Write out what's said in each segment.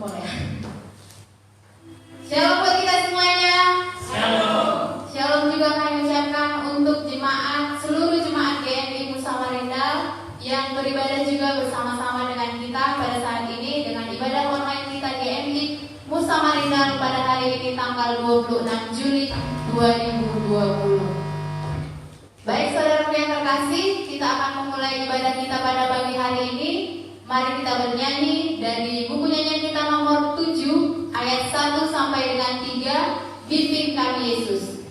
Boleh. Shalom buat kita semuanya. Shalom. Shalom juga kami ucapkan untuk seluruh jemaat GMI Musa Marindal yang beribadah juga bersama-sama dengan kita pada saat ini dengan ibadah online kita GMI Musa Marindal pada hari ini tanggal 26 Juli 2020. Baik saudara yang terkasih, kita akan memulai ibadah kita pada pagi hari ini. Mari kita bernyanyi dari buku nyanyian kita nomor 7 ayat 1 sampai dengan 3, Bimbing Kami Yesus.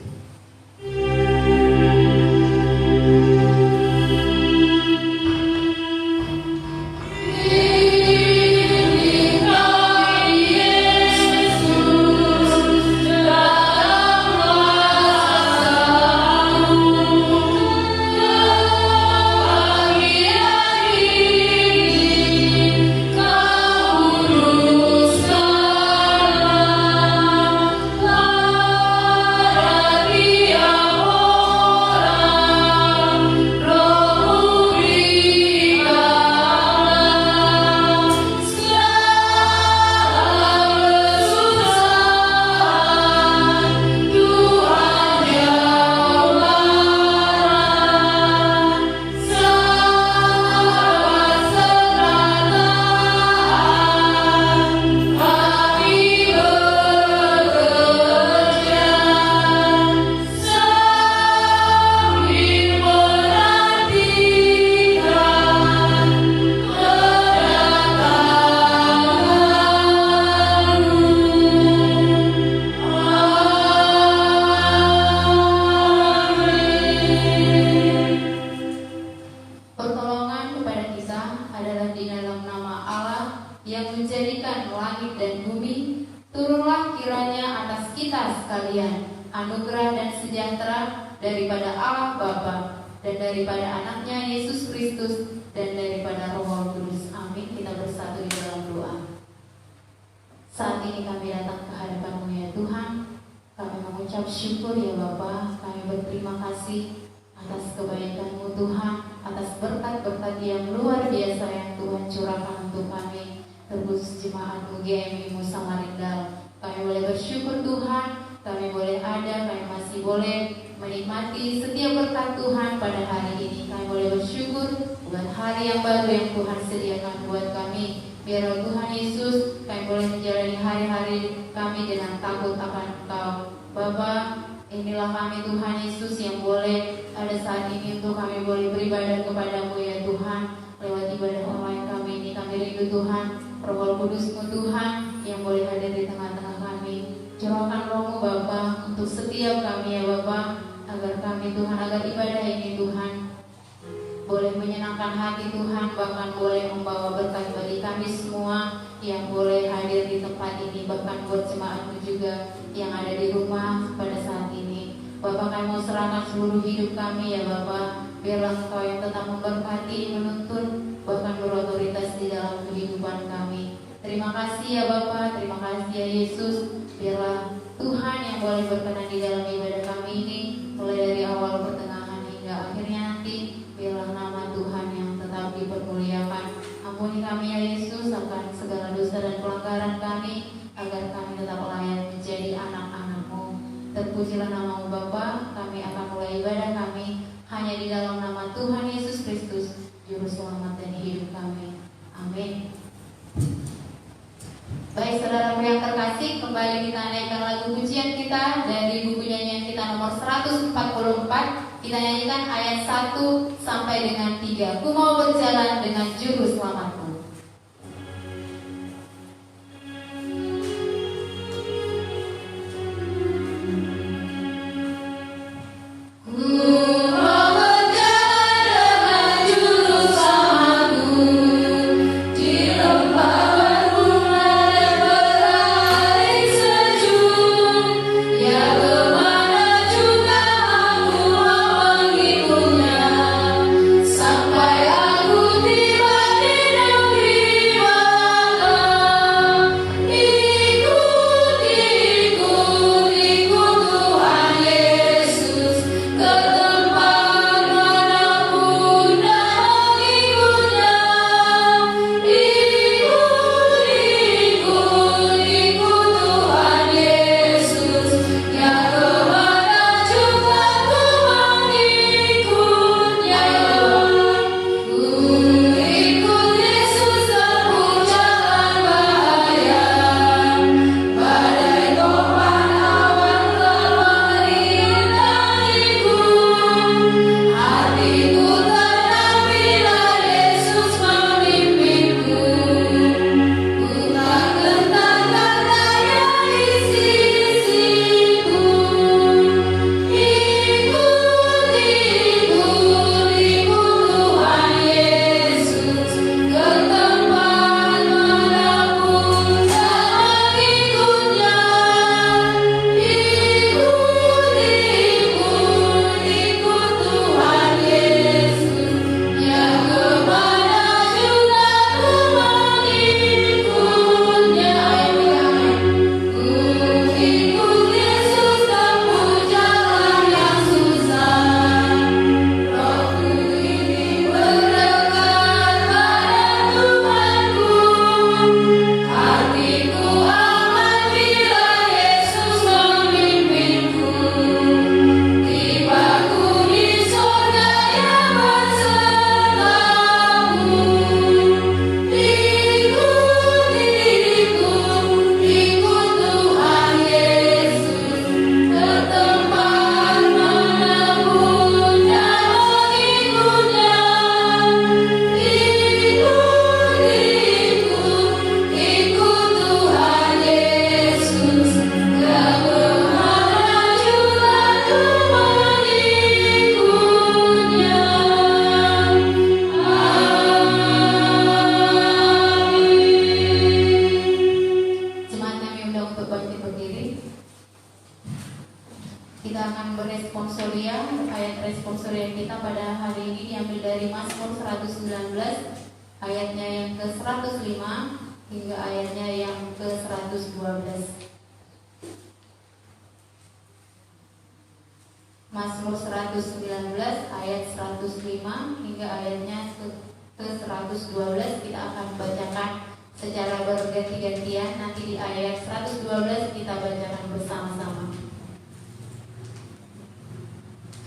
Baik saudaraku yang terkasih, kembali kita naikkan lagu pujian kita dari buku nyanyian kita nomor 144. Kita nyanyikan ayat 1 sampai dengan 3. Ku mau berjalan dengan juru selamatku. Sampai aku tiba di responsoria. Ayat responsoria kita pada hari ini diambil dari Mazmur 119 ayatnya yang ke-105 hingga ayatnya yang ke-112. Mazmur 119 ayat 105 hingga ayatnya ke-112 kita akan bacakan secara berganti-gantian. Nanti di ayat 112 kita bacakan bersama-sama.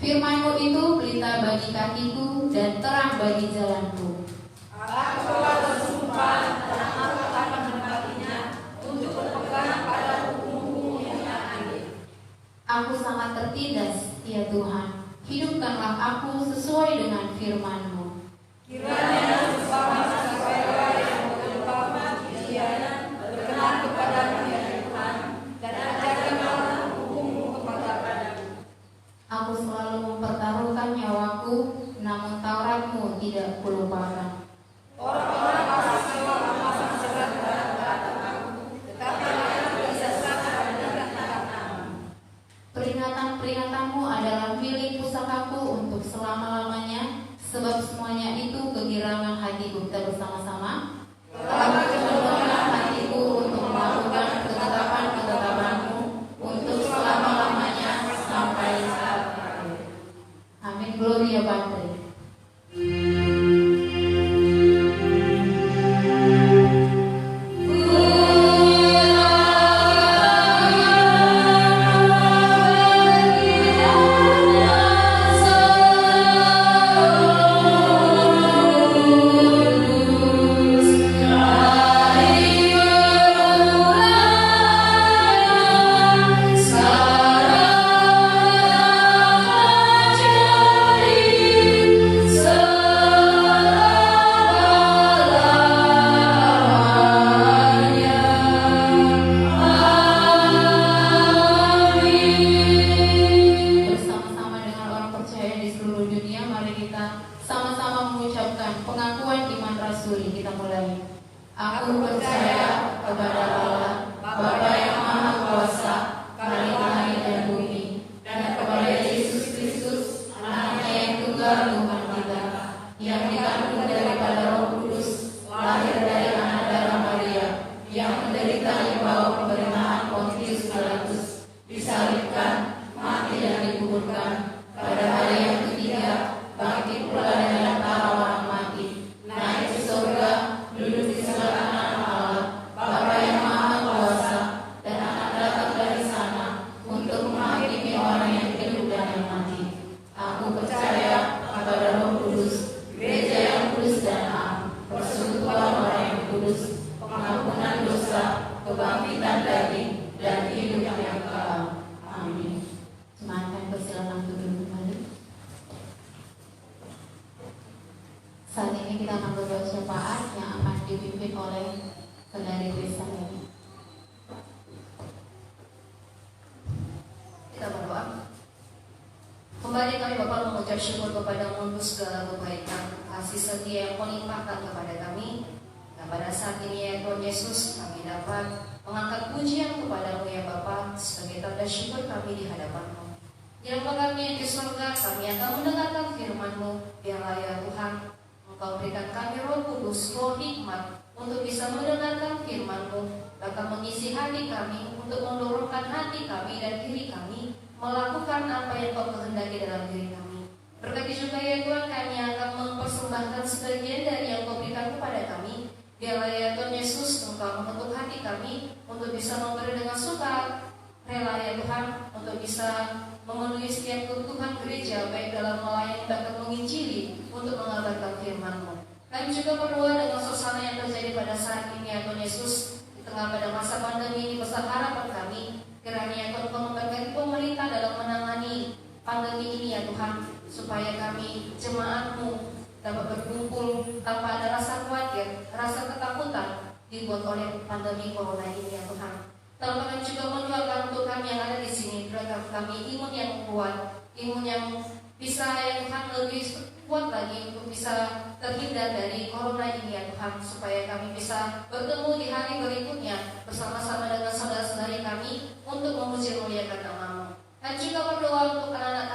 Firman-Mu itu pelita bagi kakiku dan terang bagi jalanku. Aku telah bersumpah dan aku akan menepatinya untuk berpegang pada hukum-Mu yang adil. Aku sangat tertindas, ya Tuhan. Hidupkanlah aku sesuai dengan firman-Mu. Kiranya bersama segala yang menyebabkan kehidupan berkenan kepadamu ya Tuhan, dan ajarkanlah hukum-Mu kepadaku. Aku selalu mempertaruhkan nyawaku, namun Taurat-Mu tidak kulupakan. Orang-orang pasti memasang serat terhadap aku, tetapi aku disesatkan dengan kata-Mu. Peringatan-peringatanmu adalah milik pusakaku untuk selama-lamanya, sebab semuanya itu kegirangan hatiku. Kita bersama-sama. Telah kecenderungan hatiku untuk melakukan ketetapan-ketetapan-Mu untuk selama-lamanya sampai saat akhir. Amin. Gloria Patri. Kembali kami Bapa mengucap syukur kepada-Mu untuk segala kebaikan, kasih setia yang Kau limpahkan kepada kami. Dan pada saat ini ya Tuhan Yesus, kami dapat mengangkat pujian kepada-Mu ya Bapa sebagai tanda syukur kami di hadapan-Mu. Di dalam kami yang di surga, kami akan mendengarkan firman-Mu. Biarlah ya Tuhan, Engkau berikan kami Roh Kudus, Roh hikmat untuk bisa mendengarkan firman-Mu, bahkan mengisi hati kami untuk mendorongkan hati kami dan diri kami melakukan apa yang Kau kehendaki dalam diri kami. Berkati juga ya Tuhan, kami akan mempersembahkan sebagian dari yang Kau berikan kepada kami. Biarlah ya Tuhan Yesus, Engkau membentuk hati kami untuk bisa memberi dengan suka rela ya Tuhan, untuk bisa memenuhi setiap kebutuhan gereja, baik dalam melayani bahkan menginjili, untuk mengabarkan firman-Mu. Kami juga berdoa dengan suasana yang terjadi pada saat ini ya Tuhan Yesus, di tengah pada masa pandemi ini, besar harapan kami. Kiranya Tuhan Kau memberkati pemerintah dalam menangani pandemi ini ya Tuhan, supaya kami jemaat-Mu dapat berkumpul tanpa ada rasa khawatir, rasa ketakutan dibuat oleh pandemi corona ini ya Tuhan. Dalam kami juga mendoakan untuk kami yang ada di sini, berikan kami imun yang kuat, imun yang bisa ya Tuhan lebih kuat lagi untuk bisa terhindar dari corona ini ya Tuhan, supaya kami bisa bertemu di hari berikutnya bersama-sama dengan saudara-saudari kami untuk memuji muliakan nama-Mu. Dan juga berdoa untuk anak-anak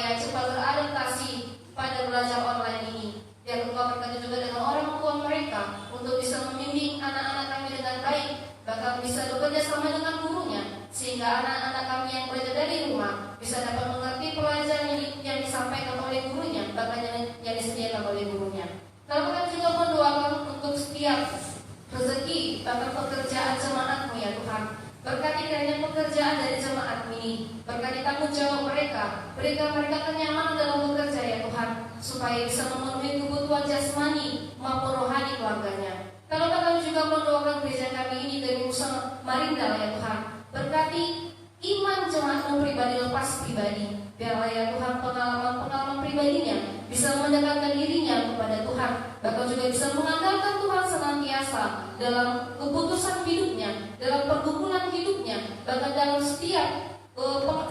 supaya cepat beradaptasi pada belajar online ini. Biar Engkau berkati juga dengan orang tua mereka untuk bisa membimbing anak-anak kami dengan baik, bahkan bisa bekerja sama dengan gurunya, sehingga anak-anak kami yang belajar dari rumah bisa dapat mengerti pelajaran yang disampaikan oleh gurunya, bahkan yang disediakan oleh gurunya. Kalau kami juga mendoakan untuk setiap rezeki, bahkan pekerjaan jemaat-Mu ya Tuhan. Berkati kiranya pekerjaan dari jemaat ini, berkati tanggung jawab mereka, berikan mereka kenyamanan dalam bekerja ya Tuhan, supaya bisa memenuhi kebutuhan jasmani maupun rohani keluarganya. Kalau kami juga mendoakan gereja kami ini dari usaha Marindal ya Tuhan, berkati iman jemaat-Mu pribadi lepas pribadi. Biarlah ya Tuhan pengalaman pribadinya bisa mendekatkan dirinya kepada Tuhan, bahkan juga bisa mengandalkan Tuhan senantiasa dalam keputusan hidupnya, dalam pergumulan hidupnya, bahkan dalam setiap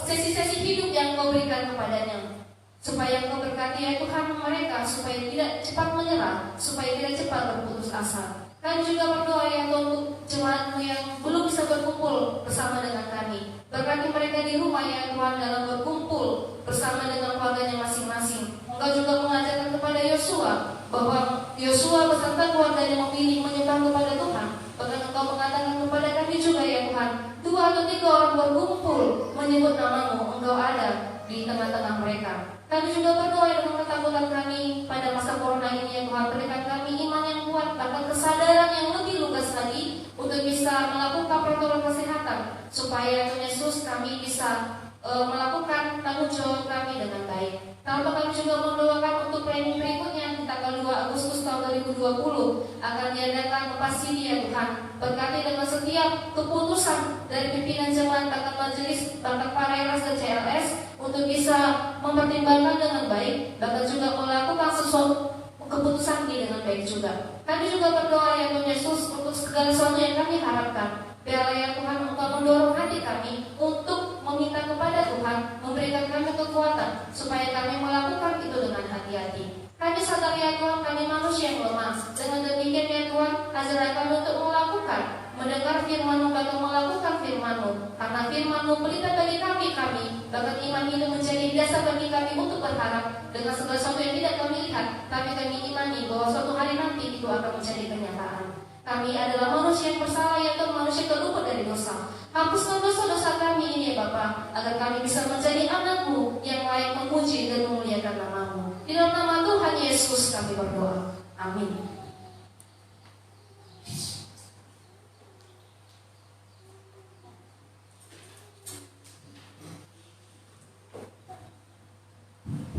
sesi-sesi hidup yang Kau berikan kepadanya. Supaya Kau berkati ya Tuhan mereka, supaya tidak cepat menyerah, supaya tidak cepat berputus asa. Kami juga berdoa ya Tuhan untuk jemaat-Mu yang belum bisa berkumpul bersama dengan kami. Berkati mereka di rumah ya Tuhan dalam berkumpul bersama dengan keluarganya masing-masing. Engkau juga mengajarkan kepada Yosua bahwa Yosua beserta keluarganya memilih menyembah kepada Tuhan. Bahkan Engkau mengatakan kepada kami juga ya Tuhan, 2 atau 3 orang berkumpul menyebut nama-Mu, Engkau ada di tengah-tengah mereka. Kami juga berdoa dengan ketakutan kami pada masa corona ini ya Tuhan, berikan kami iman yang kuat, bahkan kesadaran yang lebih lugas lagi untuk bisa melakukan protokol kesehatan, supaya Tuhan Yesus kami bisa melakukan tanggung jawab kami dengan baik. Lalu kami juga mendoakan untuk planning berikutnya di tanggal 2 Agustus tahun 2020 akan diadakan lepas ini ya Tuhan. Berkati dengan setiap keputusan dari pimpinan jemaat, bahkan majelis, bahkan Pareras dan CLS untuk bisa mempertimbangkan dengan baik, bahkan juga melakukan sesuatu keputusan ini dengan baik juga. Kami juga berdoa ya Tuhan Yesus untuk segala sesuatu yang kami harapkan. Biarlah ya Tuhan Engkau mendorong hati kami untuk meminta kepada Tuhan, memberikan kami kekuatan supaya kami melakukan itu dengan hati-hati. Kami sadar ya Tuhan, kami manusia yang lemah. Dengan demikian ya Tuhan, ajarlah kami untuk melakukan, mendengar firman-Mu, bahkan melakukan firman-Mu. Karena firman-Mu pelita bagi kami, bahkan iman itu menjadi dasar bagi kami untuk berharap dengan segala sesuatu yang tidak kami lihat, tapi kami imani bahwa suatu hari nanti itu akan menjadi kenyataan. Kami adalah manusia yang bersalah, ya Tuhan, manusia yang terlupa dari dosa. Hapuskan dosa-dosa kami ini ya Bapa, agar kami bisa menjadi anak-Mu yang layak memuji dan memuliakan nama-Mu. Di dalam nama Tuhan Yesus kami berdoa. Amin.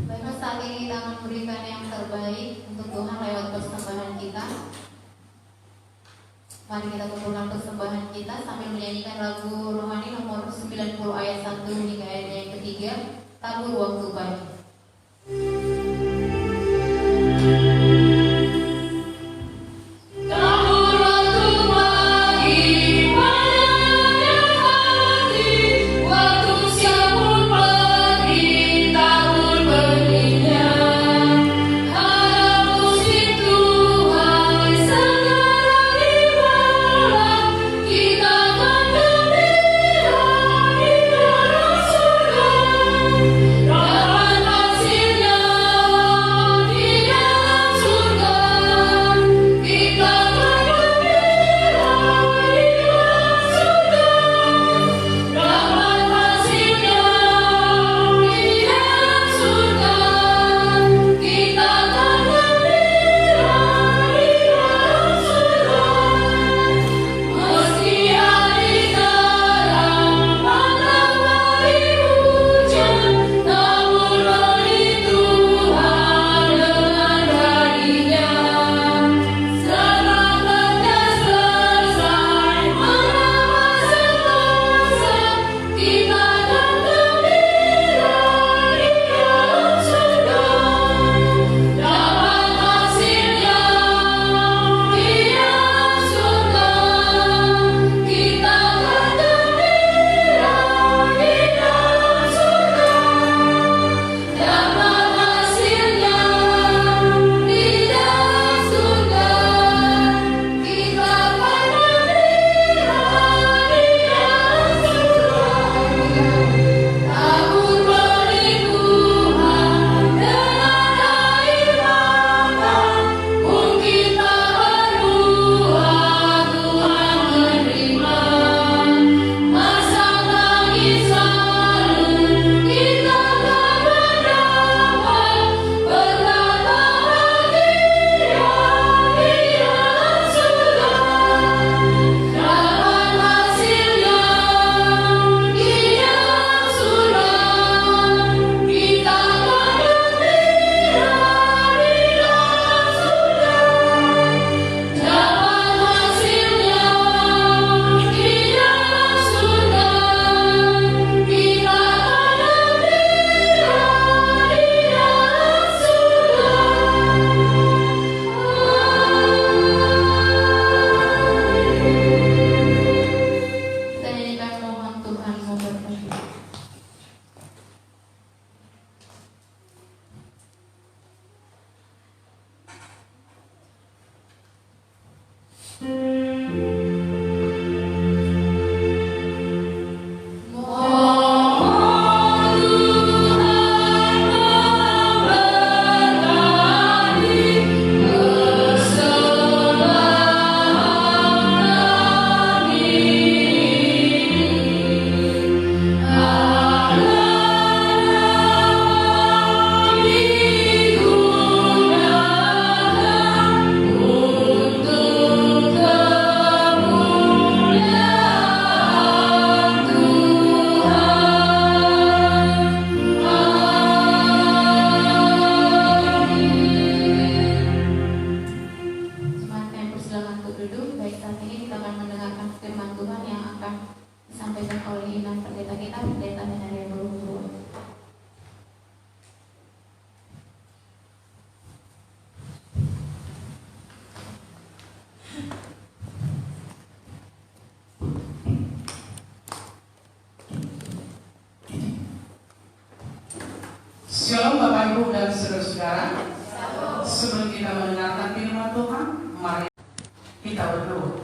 Baiklah, saat ini kita akan memberikan yang terbaik untuk Tuhan lewat persembahan kita. Mari kita kumpulkan persembahan kita sambil menyanyikan lagu rohani nomor 90 ayat 1 hingga ayat yang ketiga, Tabur Waktu Pagi. Kita akan gembira di dalam surga. Ibu dan saudara-saudara, sebelum kita mendengarkan firman Tuhan, mari kita berdoa.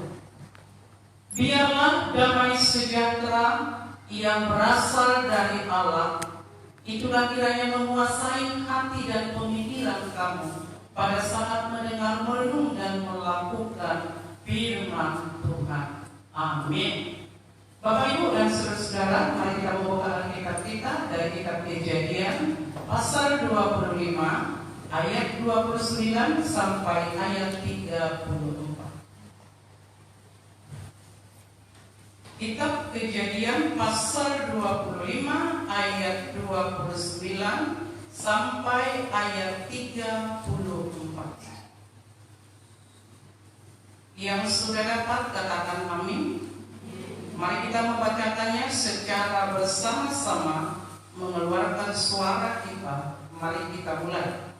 Biarlah damai sejahtera yang berasal dari Allah, itulah kiranya menguasai hati dan pemikiran kamu pada saat mendengar, merenung dan melakukan firman Tuhan. Amin. Bapak, Ibu, dan saudara-saudara, mari kita membuka Alkitab kita dari kitab Kejadian pasal 25 ayat 29 sampai ayat 34. Kitab Kejadian pasal 25 ayat 29 sampai ayat 34. Yang sudah dapat katakan amin. Mari kita membacakannya secara bersama-sama, mengeluarkan suara kita. Mari kita mulai.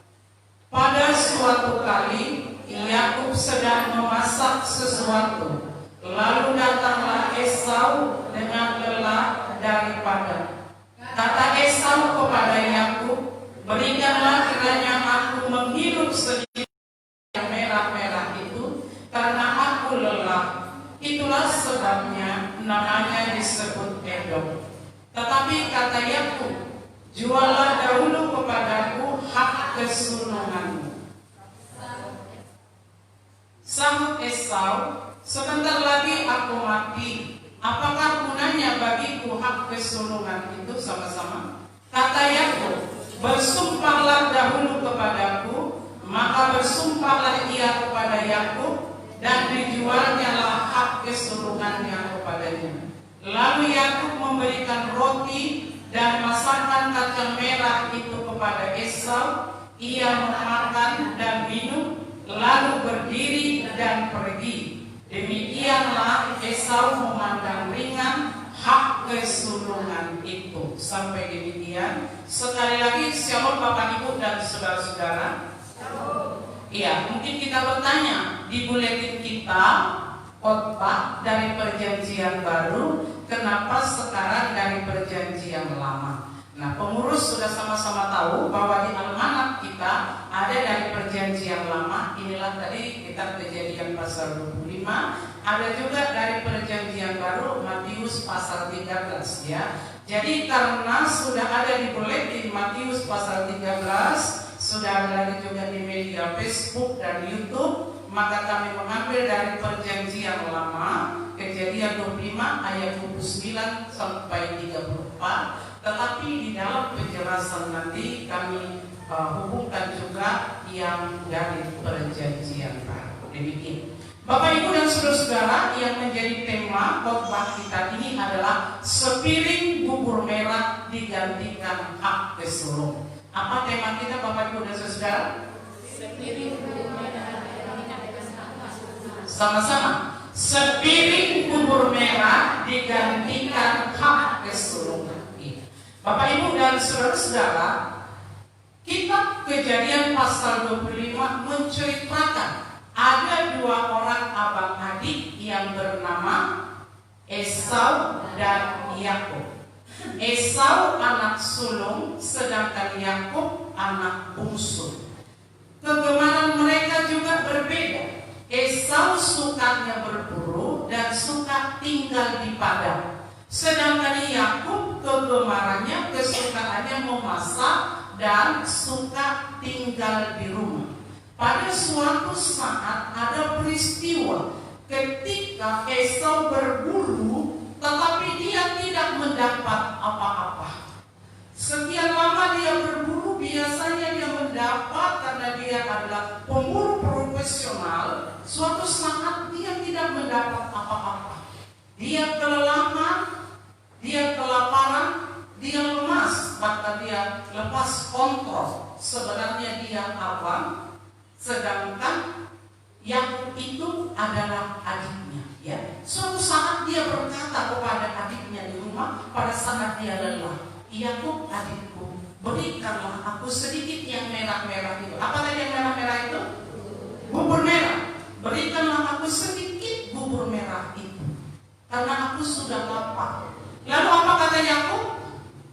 Pada suatu kali Yakub sedang memasak sesuatu, lalu datanglah Esau dengan lelah dari padang. Kata Esau kepada Yakub, berikanlah kiranya aku menghirup sedikit yang merah-merah itu, karena aku lelah. Itulah sebabnya namanya disebut Edom. Tetapi kata Yakub, jualah dahulu kepadaku hak kesulunganmu. Sahut Esau, sebentar lagi aku mati. Apakah gunanya bagiku hak kesulungan itu? Sama-sama. Kata Yakub, bersumpahlah dahulu kepadaku. Maka bersumpahlah ia kepada Yakub, dan dijualnyalah hak kesulungannya kepadanya. Lalu Yakub memberikan roti dan masakan kacang merah itu kepada Esau. Ia memakan dan minum, lalu berdiri dan pergi. Demikianlah Esau memandang ringan hak kesulungan itu. Sampai demikian. Sekali lagi, shalom Bapak, Ibu, dan saudara-saudara. Iya, mungkin kita bertanya di buletin kita, khotbah dari Perjanjian Baru, kenapa sekarang dari Perjanjian Lama? Nah, pengurus sudah sama-sama tahu bahwa di almanak kita ada dari Perjanjian Lama. Inilah tadi kitab Kejadian pasal 25. Ada juga dari Perjanjian Baru, Matius pasal 13 ya. Jadi karena sudah ada di buletin Matius pasal 13, sudah ada lagi juga di media Facebook dan YouTube, maka kami mengambil dari Perjanjian Lama, Kejadian 25 ayat 29 sampai 34. Tetapi di dalam penjelasan nanti kami hubungkan juga yang dari Perjanjian Baru. Demikian. Bapak, Ibu, dan saudara-saudara, yang menjadi tema khotbah kita ini adalah sepiring bubur merah digantikan hak kesulung. Apa tema kita, Bapak, Ibu, dan saudara? Sama-sama. Sepiring bubur merah digantikan hak kesulungan. Bapak, Ibu, dan saudara-saudara, kitab Kejadian pasal 25 menceritakan ada dua orang abang adik yang bernama Esau dan Yakub. Esau anak sulung, sedangkan Yakub anak bungsu. Kegemaran mereka juga berbeda. Esau sukanya berburu dan suka tinggal di padang, sedangkan Yakub kegemarannya, kesukaannya memasak dan suka tinggal di rumah. Pada suatu saat ada peristiwa ketika Esau berburu, tetapi dia tidak mendapat apa-apa. Sekian lama dia berburu, biasanya dia mendapat karena dia adalah pemburu profesional. Suatu saat dia tidak mendapat apa-apa. Dia kelelahan, dia kelaparan, dia lemas, bahkan dia lepas kontrol. Sebenarnya dia abang, sedangkan Yakub itu adalah adiknya. Ya, suatu saat dia berkata kepada adiknya di rumah pada saat dia lelah, Yakub adikku, berikanlah aku sedikit yang merah-merah itu. Apa tadi yang merah-merah itu? Bubur merah. Berikanlah aku sedikit bubur merah itu, karena aku sudah lapar. Lalu apa kata Yakub?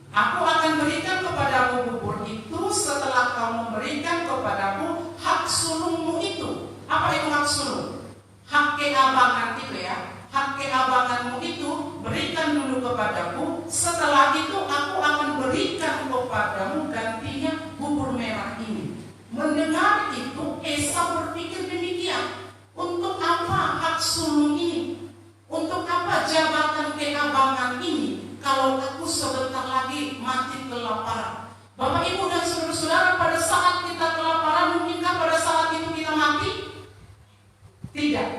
Aku akan berikan kepadamu bubur itu setelah memberikan kepadaku hak sulungmu itu. Apa itu hak sulung? Hak keabangan itu ya. Hak keabanganmu itu berikan dulu kepadaku. Setelah itu aku akan berikan kepadamu gantinya bubur merah ini. Mendengar itu Esau berpikir demikian. Untuk apa hak sulung ini? Untuk apa jabatan keabangan ini? Kalau aku sebentar lagi mati kelaparan. Bapak Ibu dan saudara-saudara, pada saat kita kelaparan, mungkinkah pada saat itu kita mati? Tidak.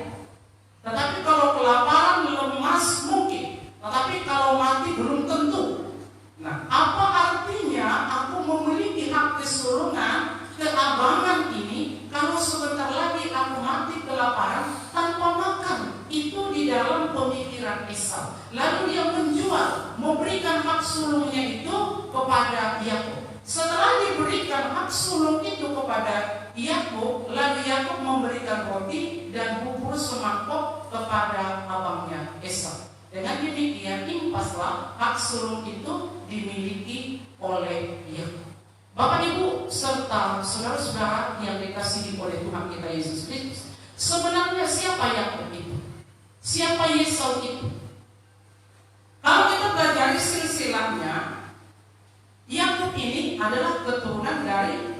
Tetapi kalau kelaparan lemas mungkin. Tetapi kalau mati belum tentu. Nah, apa artinya aku memiliki hak kesulungan, keabangan ini kalau sebentar lagi aku mati kelaparan tanpa makan? Itu di dalam pemikiran Esau. Lalu dia menjual, memberikan hak sulungnya itu kepada Yakub. Setelah diberikan hak sulung itu kepada Yakub, lalu Yakub memberikan roti dan bubur semangkok kepada abangnya Esau. Dengan demikian impaslah hak sulung itu dimiliki oleh Yakub. Bapak Ibu serta saudara-saudara yang dikasihi oleh Tuhan kita Yesus Kristus, sebenarnya siapa Yakub itu? Siapa Esau itu? Kalau kita pelajari silsilahnya, Yakub ini adalah keturunan dari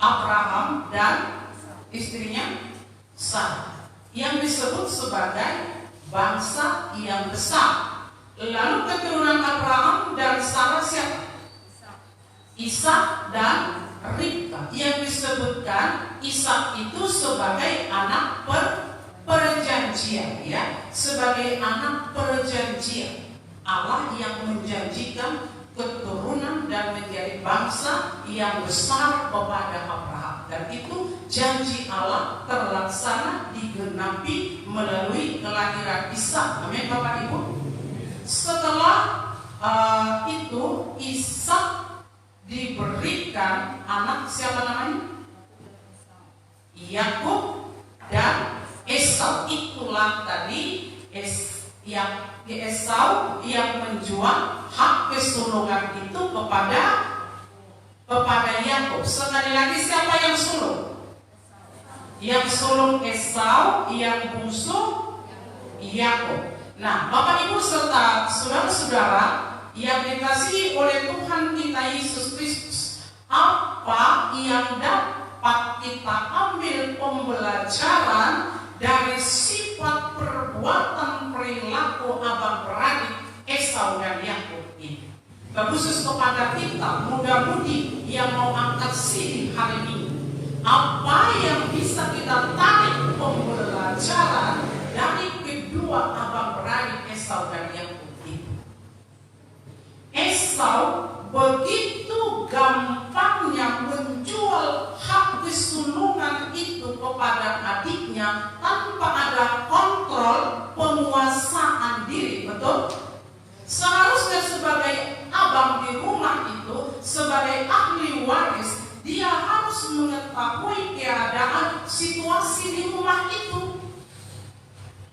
Abraham dan istrinya Sarah, yang disebut sebagai bangsa yang besar. Lalu keturunan Abraham dan Sarah siapa? Ishak dan Ribka, yang disebutkan Ishak itu sebagai anak perjanjian, ya, sebagai anak perjanjian. Allah yang menjanjikan keturunan dan menjadi bangsa yang besar kepada Abraham, dan itu janji Allah terlaksana digenapi melalui kelahiran Ishak. Amin Bapak Ibu. Setelah itu Ishak diberikan anak, siapa namanya? Yakub dan Esau. Itulah tadi Esau yang menjual hak kesulungan itu kepada Yakub. Sekali lagi, siapa yang sulung? Yang sulung Esau, yang bungsu Yakub. Nah, Bapak Ibu serta saudara-saudara yang dikasihi oleh Tuhan kita Yesus Kristus, apa yang dapat kita ambil pembelajaran dari sifat perbuatan perilaku abang beradik Esau dan Yakub ini? Khusus kepada kita muda-mudi yang mau angkat sini hari ini, apa yang bisa kita tarik pembelajaran dari kedua abang beradik Esau dan Yakub ini? Esau begitu gampangnya menjual hak kesulungan itu kepada adiknya tanpa ada kontrol penguasaan diri, betul? Seharusnya sebagai abang di rumah itu, sebagai ahli waris, dia harus mengetahui keadaan situasi di rumah itu.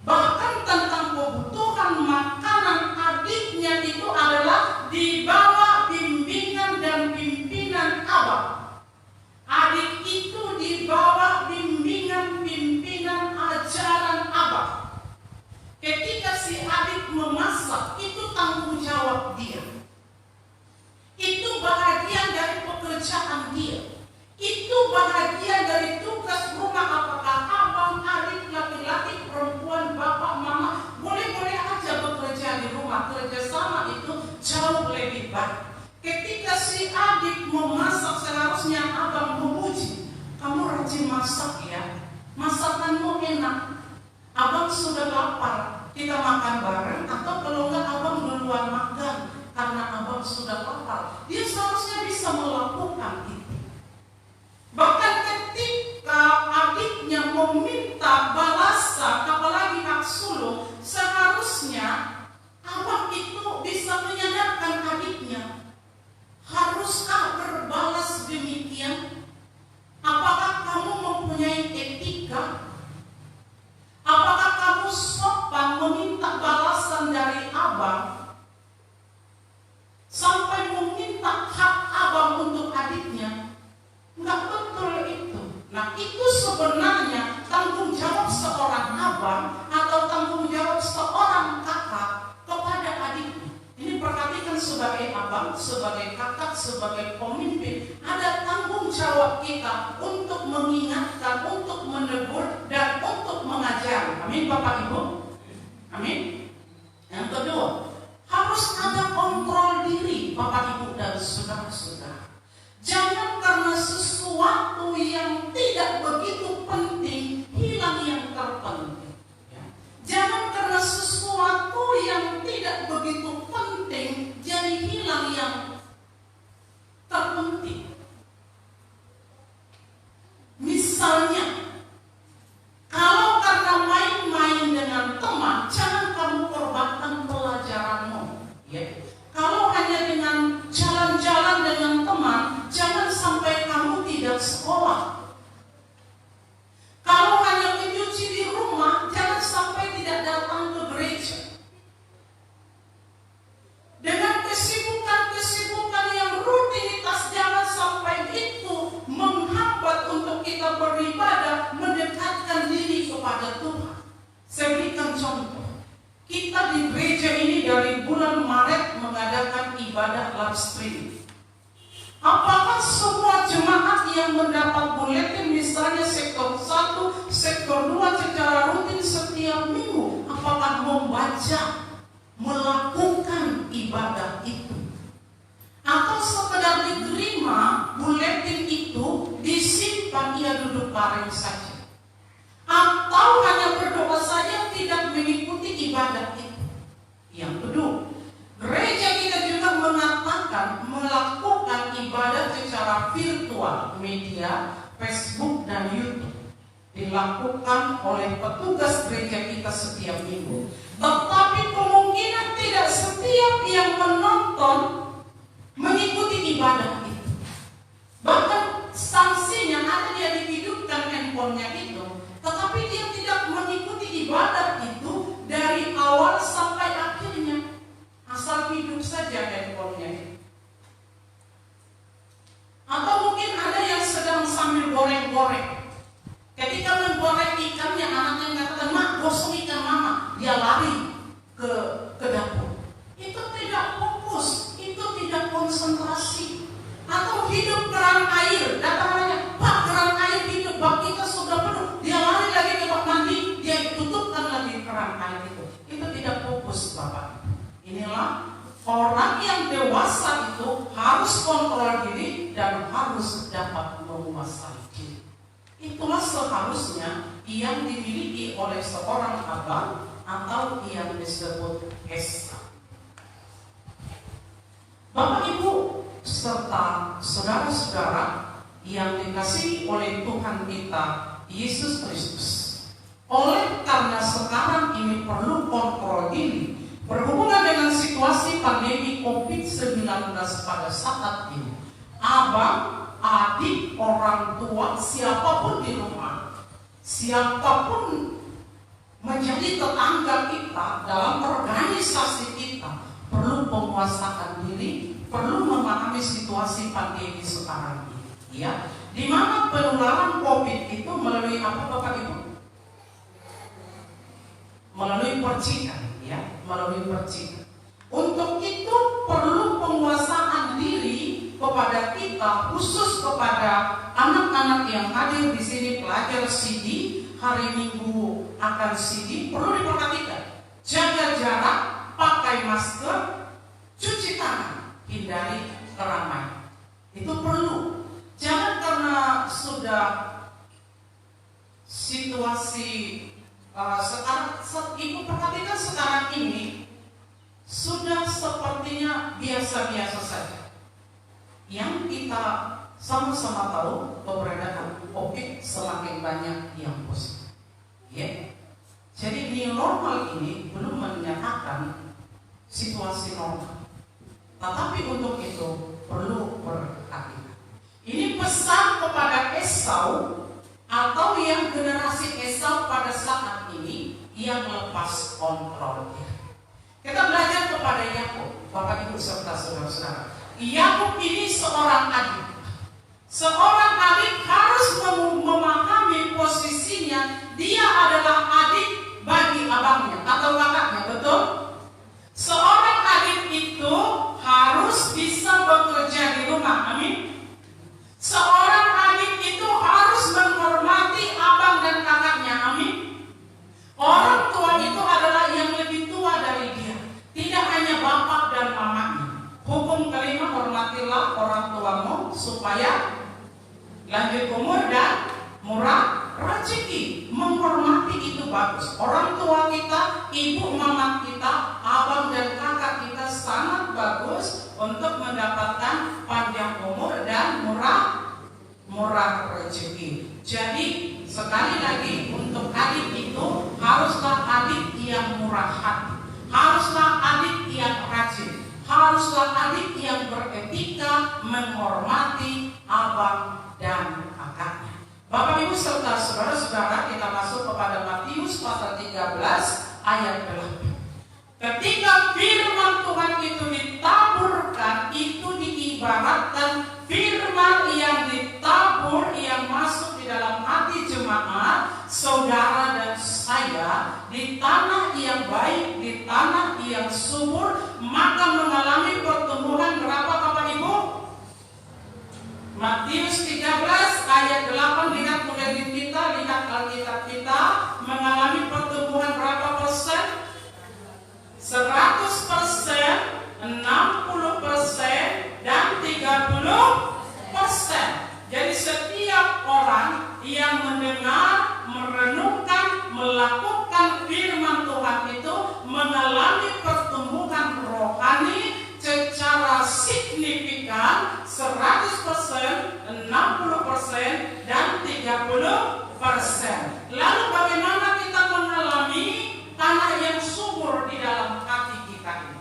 Bahkan tentang kebutuhan makanan adiknya itu adalah di bawah bimbingan dan pimpinan abang. Adik itu di bawah bimbingan pimpinan ajaran abang. Ketika si adik memasak, itu tanggung jawab dia. Itu bahagian dari pekerjaan dia. Itu bahagian dari tugas rumah. Apakah abang, adik, laki-laki, perempuan, bapak, mama, boleh-boleh aja bekerja di rumah. Kerjasama itu jauh lebih baik. Ketika si adik memasak, seharusnya abang memuji, kamu rajin masak ya, masakanmu enak, abang sudah lapar, kita makan bareng. Atau kalau enggak, abang duluan makan karena abang sudah lapar. Dia seharusnya bisa melakukan itu. Bahkan ketika adiknya meminta balasan, apalagi hak sulung, seharusnya abang itu bisa menyadarkan adiknya. Haruskah berbalas demikian? Apakah kamu mempunyai etika? Apakah kamu sopan meminta balasan dari abang? Sampai meminta hak abang untuk adiknya. abang atau tanggung jawab seorang kakak kepada adiknya. Ini perhatikan sebagai abang, sebagai kakak, sebagai pemimpin, ada tanggung jawab kita untuk mengingatkan, untuk menegur, dan untuk mengajar. Amin Bapak Ibu? Amin. Yang kedua, harus ada kontrol diri Bapak Ibu dan saudara-saudara. Jangan karena sesuatu yang tidak begitu penting hilang yang terpenting. Jangan karena sesuatu yang tidak begitu penting jadi hilang yang terpenting. Misalnya, kalau karena main-main dengan teman, jangan kamu korbankan pelajaranmu. Ya. Kalau hanya dengan jalan-jalan dengan teman, jangan sampai kamu tidak sekolah. Kalau hanya menyuci di rumah, jangan sampai tidak datang ke gereja. Dengan kesibukan-kesibukan yang rutinitas, jangan sampai itu menghambat untuk kita beribadah, mendekatkan diri kepada Tuhan. Saya berikan contoh. Kita di gereja ini dari bulan Maret mengadakan ibadah live streaming. Apakah semua jemaat yang mendapat buletin misalnya sektor 1, sektor 2 secara rutin setiap minggu, apakah membaca, melakukan ibadah itu? Atau sekedar diterima buletin itu, disimpan, ia duduk bareng saja? Atau hanya berdoa saja, tidak mengikuti ibadah itu? Yang kedua, gereja kita juga mengatakan melakukan ibadah secara virtual, media, Facebook dan YouTube dilakukan oleh petugas gereja kita setiap minggu. Tetapi kemungkinan tidak setiap yang menonton mengikuti ibadah itu. Bahkan sanksinya ada dia dihidupkan handphonenya itu, tetapi dia tidak mengikuti ibadah itu dari awal sampai akhirnya. Asal hidup saja handphonenya. Atau mungkin ada yang sedang sambil goreng-goreng. Ketika menggoreng ikannya, anaknya mengatakan, "Mak, gosong ikan mama." Dia lari ke dapur. Itu tidak fokus, itu tidak konsentrasi. Atau hidup keran air, datang nanya, "Pak, keran air hidup, bak kita sudah penuh." Dia lari lagi ke bak mandi, dia tutupkan lagi keran air itu. Itu tidak fokus, Bapak. Inilah orang yang dewasa itu harus kontrol diri dan harus dapat menguasai diri. Itulah seharusnya yang dimiliki oleh seorang abang atau yang disebut Esa. Bapak Ibu serta saudara-saudara yang dikasihi oleh Tuhan kita Yesus Kristus. Oleh karena sekarang ini perlu kontrol diri berhubungan dengan situasi pandemi COVID-19 pada saat ini, abang, adik, orang tua, siapapun di rumah, siapapun menjadi tetangga kita dalam organisasi kita, perlu penguasaan diri, perlu memahami situasi pandemi sekarang ini. Ya, di mana penularan COVID itu melalui apa Bapak Ibu? Melalui percikan. Ya, melalui percikan. Untuk itu perlu penguasaan diri kepada kita, khusus kepada anak-anak yang hadir di sini pelajar CD, hari Minggu akan CD, perlu diperhatikan. Jaga jarak, pakai masker, cuci tangan, hindari keramaian. Itu perlu. Jangan karena sudah situasi sekarang, Ibu perhatikan sekarang ini sudah sepertinya biasa-biasa saja. Yang kita sama-sama tahu keberadaan COVID semakin banyak yang positif. Ya. Jadi new normal ini belum menyatakan situasi normal. Tetapi untuk itu perlu berhati-hati. Ini pesan kepada Esau atau yang generasi Esau pada saat ini yang lepas kontrol. Kita belajar kepada Yakub, Bapak Ibu serta saudara-saudara. Yakub ini seorang adik. Seorang adik harus memahami posisinya. Dia adalah adik abangnya atau kakaknya, betul? Seorang adik itu harus bisa bekerja di rumah, amin. Seorang adik itu harus menghormati abang dan kakaknya, amin. Orang tua itu adalah yang lebih tua dari dia, tidak hanya bapak dan mamanya. Hukum kelima, hormatilah orang tuamu supaya lanjut umur dan murah rezeki. Menghormati itu bagus. Orang tua kita, ibu mama kita, abang dan kakak kita sangat bagus untuk mendapatkan panjang umur dan murah rezeki. Jadi sekali lagi, untuk adik itu haruslah adik yang murah hati, haruslah adik yang rajin, haruslah adik yang beretika, menghormati abang dan kakaknya. Bapak Ibu serta saudara-saudara, kita masuk kepada Matius pasal 13 ayat 8. Ketika firman Tuhan itu ditaburkan, itu diibaratkan firman yang ditabur, yang masuk di dalam hati jemaat, saudara dan saya, di tanah yang baik, di tanah yang subur, maka mengalami pertumbuhan berapa Bapak Ibu? Matius 13 ayat 8, lihat model kita, lihat Alkitab kita, mengalami pertumbuhan berapa persen? 100%, 60%, dan 30%. Jadi setiap orang yang mendengar, merenungkan, melakukan firman Tuhan itu mengalami pertumbuhan rohani secara signifikan 100%, 60%, dan 30%. Lalu bagaimana kita mengalami tanah yang subur di dalam hati kita ini?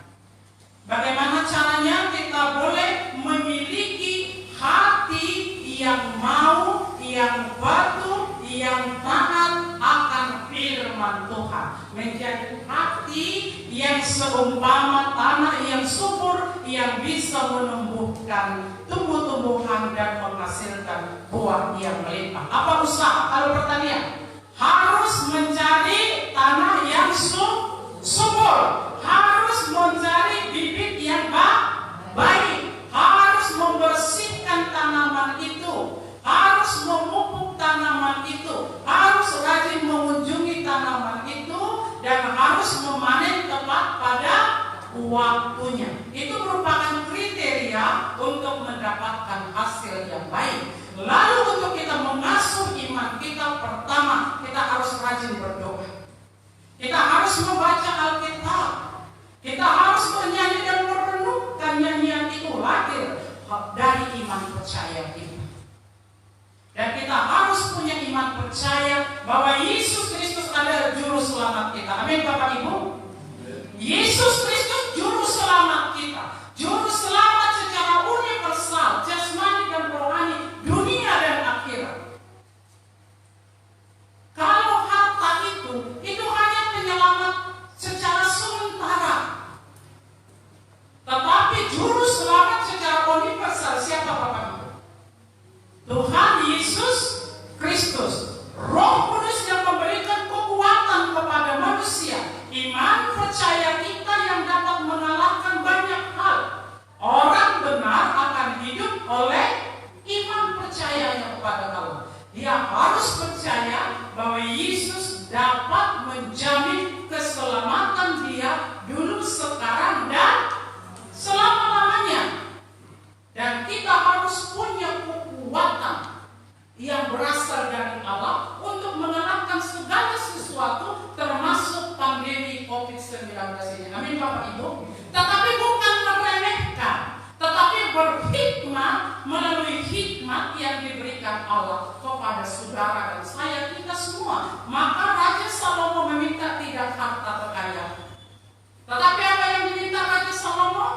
Bagaimana caranya kita boleh memiliki hati yang mau, yang patuh, yang taat akan firman Tuhan, menjadi hati yang seumpama tanah yang subur, yang bisa menumbuhkan tumbuh-tumbuhan dan menghasilkan buah yang melimpah. Apa usaha? Kalau pertanian harus mencari tanah yang subur, harus mencari bibit yang baik, harus membersihkan tanaman itu, harus memupuk tanaman itu, harus rajin mengunjungi tanaman itu, dan harus memanen tepat pada waktunya. Itu merupakan kriteria untuk mendapatkan hasil yang baik. Lalu untuk kita mengasuh iman kita, pertama kita harus rajin berdoa. Kita harus membaca Alkitab. Kita harus menyanyi dan merenungkan nyanyian itu lahir dari iman percaya kita. Dan kita harus punya iman percaya bahwa Yesus Kristus adalah juru selamat kita. Amin Bapak Ibu. Yesus Kristus juru selamat kita, juru selamat secara universal, jasmani dan rohani, dunia dan akhirat. Kalau harta itu hanya penyelamat secara sementara. Tetapi juru selamat secara universal siapa Bapak Ibu? Tuhan Yesus Kristus, Roh Kudus yang memberikan kekuatan kepada manusia, iman percaya kita yang dapat mengalahkan banyak hal. Orang benar akan hidup oleh iman percayanya kepada Allah. Dia harus percaya bahwa Yesus dapat menjamin keselamatan dia dulu, sekarang, dan selama-lamanya. Dan kita harus punya kekuatan yang berasal dari Allah untuk mengalahkan segala sesuatu, termasuk pandemi COVID-19 ini. Amin Bapak Ibu. Tetapi bukan meremehkan, tetapi berhikmat melalui hikmat yang diberikan Allah kepada saudara dan saya, kita semua. Maka Raja Salomo meminta tidak harta kekayaan, tetapi apa yang diminta Raja Salomo?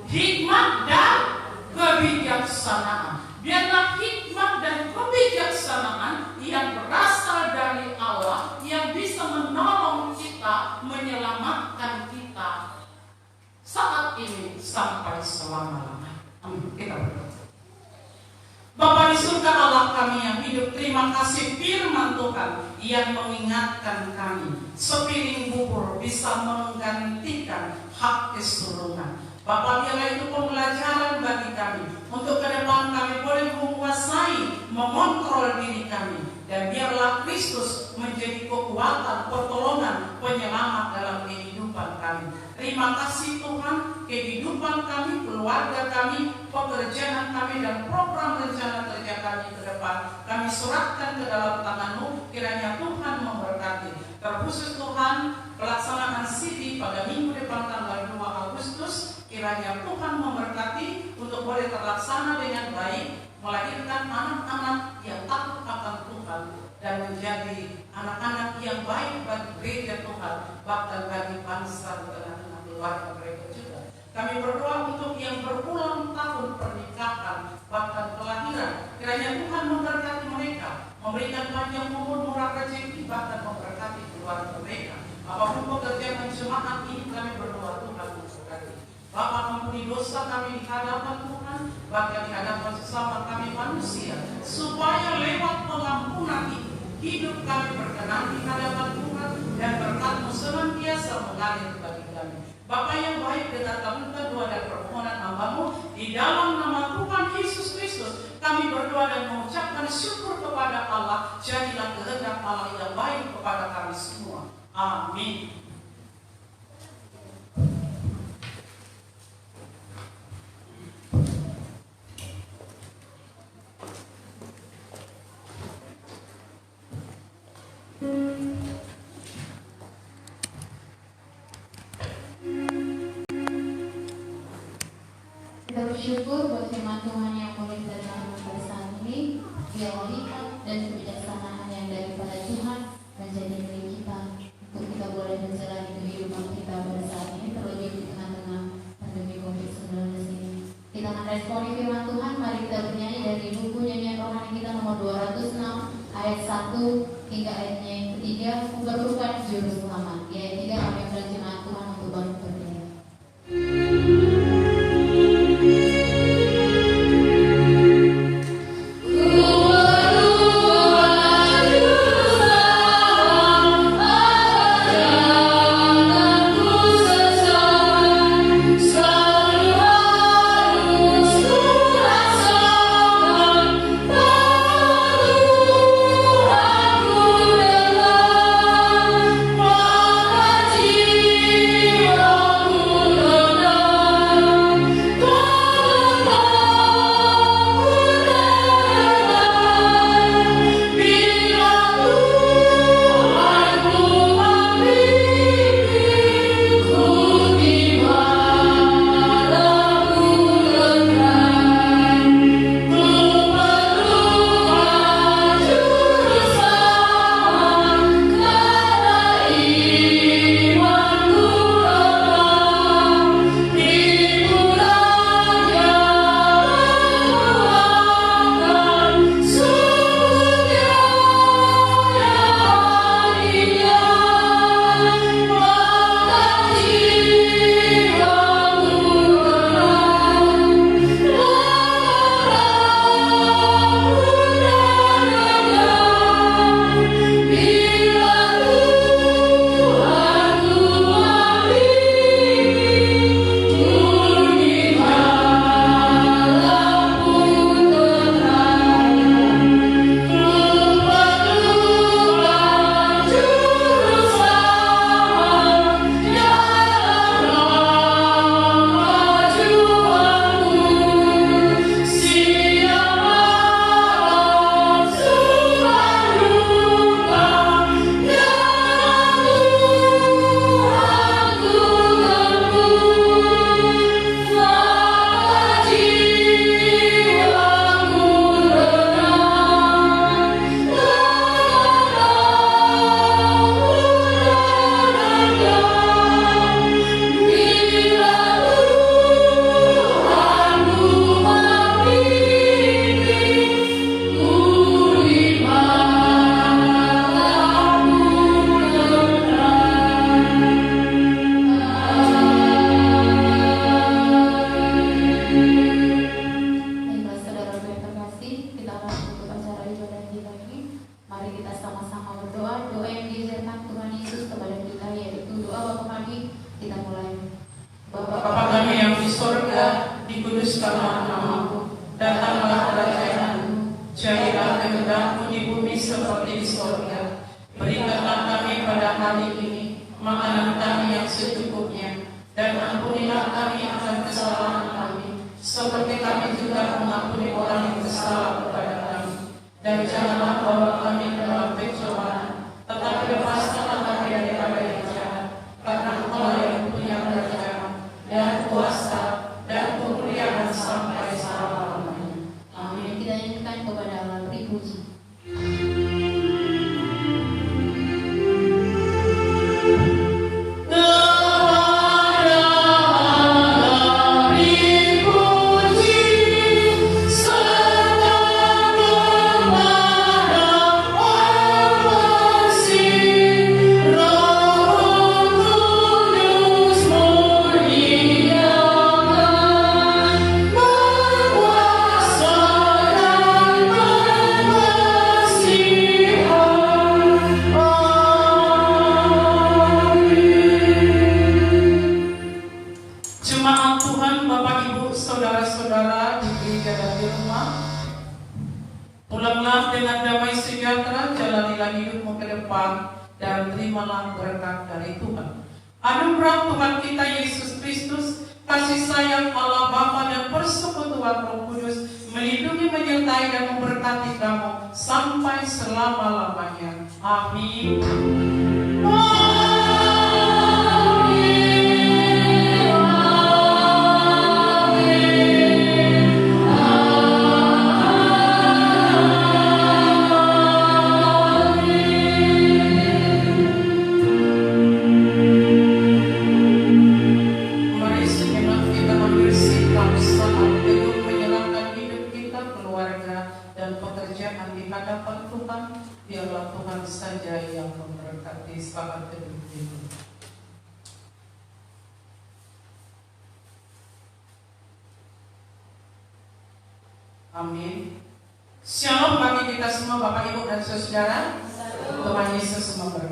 Hikmat dan kebijaksanaan. Biarlah hikmat dan kebijaksanaan yang berasal dari Allah, yang bisa menolong kita, menyelamatkan kita saat ini sampai selama-lamanya. Amin. Kita berdoa. Bapa di surga Allah, Allah kami yang hidup, terima kasih firman Tuhan yang mengingatkan kami sepiring bubur bisa menggantikan hak kesulungan. Bapak, biarlah itu pembelajaran bagi kami untuk ke depan kami boleh menguasai, mengontrol diri kami, dan biarlah Kristus menjadi kekuatan, pertolongan, penyelamat dalam kehidupan kami. Terima kasih Tuhan, kehidupan kami, keluarga kami, pekerjaan kami, dan program rencana kerja kami ke depan kami serahkan ke dalam tangan-Mu. Kiranya Tuhan memberkati. Terkhusus Tuhan, pelaksanaan CD pada minggu depan tanggal 2 Agustus, kiranya Tuhan memberkati untuk boleh terlaksana dengan baik, melahirkan anak-anak yang takut akan Tuhan dan menjadi anak-anak yang baik bagi gereja Tuhan, bahkan bagi bangsa di tengah-tengah keluarga mereka juga. Kami berdoa untuk yang berulang tahun pernikahan, bahkan kelahiran, kiranya Tuhan memberkati mereka, memberikan panjang umur, murah rezeki, bahkan memberkati keluarga mereka. Apapun pekerjaan jemaat ini, kami berdoa Tuhan memberkati. Bapak, ampuni dosa kami di hadapan Tuhan, bahkan di hadapan sesama kami manusia, supaya lewat pengampunan itu hidup kami berkenan di hadapan Tuhan dan berkat-Mu senantiasa mengalir bagi kami. Bapa yang baik, dengan kabulkan doa dan permohonan hamba-Mu di dalam nama Tuhan Yesus Kristus, kami berdoa dan mengucapkan syukur kepada Allah. Jadilah kehendak Allah yang baik kepada kami semua. Amin. Kita bersyukur buat firman Tuhan yang boleh kita dengar pada saat ini. Biarlah hikmat dan kebijaksanaan yang daripada Tuhan menjadi milik kita untuk kita boleh menjalani kehidupan kita pada saat ini, terlebih di tengah-tengah pandemi COVID-19 ini. Kita akan responi firman Tuhan. Mari kita bernyanyi dari buku nyanyian rohani kita nomor 206 ayat 1 hingga ayatnya yang ketiga, Memperlukan Juru Selamat. Di ayat 3 kami berjemaat Tuhan untuk baru bernyanyi. Jiwa kehendak-Mu di bumi seperti di surga. Berikanlah kami pada hari ini makanan kami yang secukupnya, dan ampunilah kami akan kesalahan kami, seperti kami juga mengampuni orang yang bersalah kepada kami. Dan janganlah bawa kami ke dalam pencobaan, tetapi lepaskanlah kami daripada yang jahat, karena Engkau yang punya kerajaan dan kuasa dan kemuliaan sampai selama-lamanya. Amin. Kita nyanyikan kepada Allah beri puji. Jemaat Tuhan, Bapak Ibu, Saudara-saudara di gereja dan di rumah, pulanglah dengan damai sejahtera, jalanilah hidupmu ke depan, dan terimalah berkat dari Tuhan. Anugerah Tuhan kita Yesus Kristus, kasih sayang Allah Bapa dan persekutuan Roh Kudus melindungi, menyertai dan memberkati kamu sampai selama-lamanya. Amin. Mari sejenak kita ambil sikap saat teguh menyerahkan hidup kita, keluarga, dan pekerjaan di hadapan Tuhan. Biarlah Tuhan saja yang memberkati saat teduh ini. Amin. Shalom bagi kita semua, Bapak Ibu dan Saudara. Tuhan Yesus memberkati.